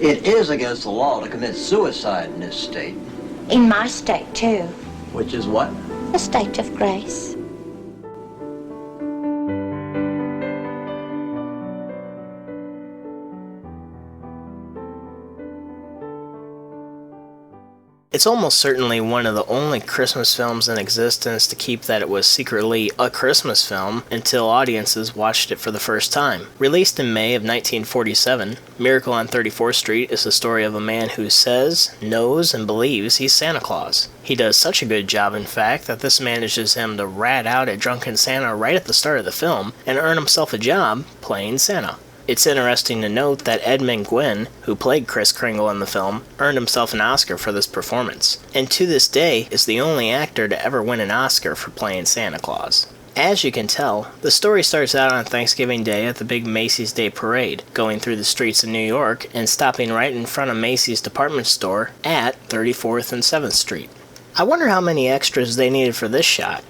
It is against the law to commit suicide in this state. In my state, too. Which is what? The state of grace. It's almost certainly one of the only Christmas films in existence to keep that it was secretly a Christmas film until audiences watched it for the first time. Released in May of 1947, Miracle on 34th Street is the story of a man who says, knows, and believes he's Santa Claus. He does such a good job, in fact, that this manages him to rat out a drunken Santa right at the start of the film and earn himself a job playing Santa. It's interesting to note that Edmund Gwenn, who played Kris Kringle in the film, earned himself an Oscar for this performance, and to this day is the only actor to ever win an Oscar for playing Santa Claus. As you can tell, the story starts out on Thanksgiving Day at the big Macy's Day Parade, going through the streets of New York and stopping right in front of Macy's department store at 34th and 7th Street. I wonder how many extras they needed for this shot.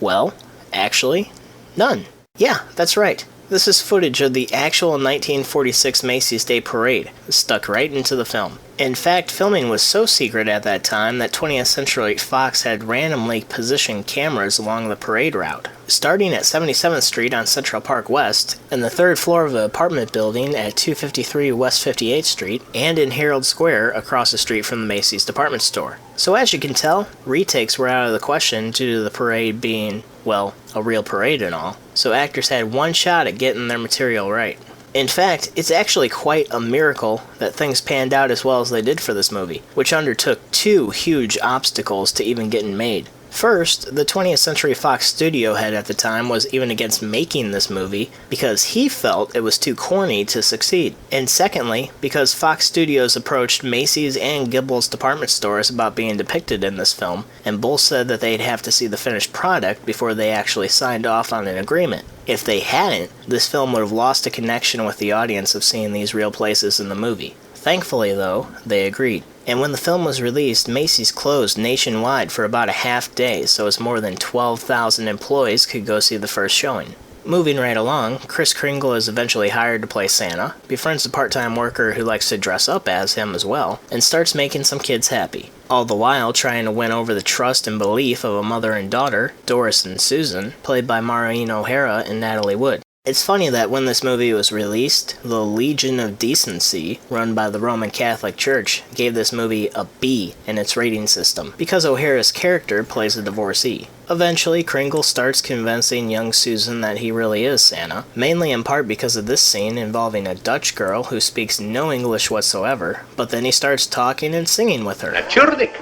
Well, actually, none. Yeah, that's right. This is footage of the actual 1946 Macy's Day Parade, stuck right into the film. In fact, filming was so secret at that time that 20th Century Fox had randomly positioned cameras along the parade route, starting at 77th Street on Central Park West, and the third floor of an apartment building at 253 West 58th Street, and in Herald Square across the street from the Macy's department store. So as you can tell, retakes were out of the question due to the parade being, well, a real parade and all, so actors had one shot at getting their material right. In fact, it's actually quite a miracle that things panned out as well as they did for this movie, which undertook two huge obstacles to even getting made. First, the 20th Century Fox studio head at the time was even against making this movie because he felt it was too corny to succeed. And secondly, because Fox Studios approached Macy's and Gibbels department stores about being depicted in this film, and both said that they'd have to see the finished product before they actually signed off on an agreement. If they hadn't, this film would have lost a connection with the audience of seeing these real places in the movie. Thankfully, though, they agreed. And when the film was released, Macy's closed nationwide for about a half day, so as more than 12,000 employees could go see the first showing. Moving right along, Kris Kringle is eventually hired to play Santa, befriends a part-time worker who likes to dress up as him as well, and starts making some kids happy. All the while trying to win over the trust and belief of a mother and daughter, Doris and Susan, played by Maureen O'Hara and Natalie Wood. It's funny that when this movie was released, the Legion of Decency, run by the Roman Catholic Church, gave this movie a B in its rating system, because O'Hara's character plays a divorcee. Eventually, Kringle starts convincing young Susan that he really is Santa, mainly in part because of this scene involving a Dutch girl who speaks no English whatsoever, but then he starts talking and singing with her. Natuurlijk.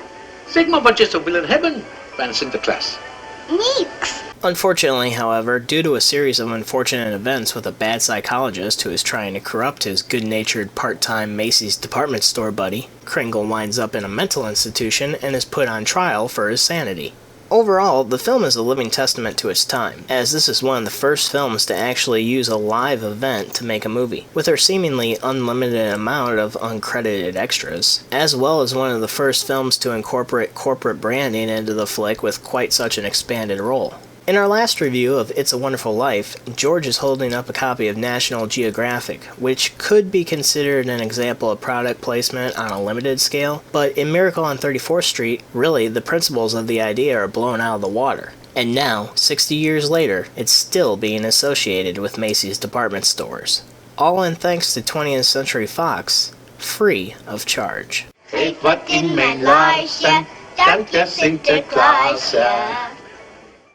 Zeg maar wat je zou willen hebben van Sinterklaas. Niks. Unfortunately, however, due to a series of unfortunate events with a bad psychologist who is trying to corrupt his good-natured part-time Macy's department store buddy, Kringle winds up in a mental institution and is put on trial for his sanity. Overall, the film is a living testament to its time, as this is one of the first films to actually use a live event to make a movie, with their seemingly unlimited amount of uncredited extras, as well as one of the first films to incorporate corporate branding into the flick with quite such an expanded role. In our last review of It's a Wonderful Life, George is holding up a copy of National Geographic, which could be considered an example of product placement on a limited scale, but in Miracle on 34th Street, really, the principles of the idea are blown out of the water. And now, 60 years later, it's still being associated with Macy's department stores. All in thanks to 20th Century Fox, free of charge. Geef wat in mijn lijstje, dank je Sinterklaas.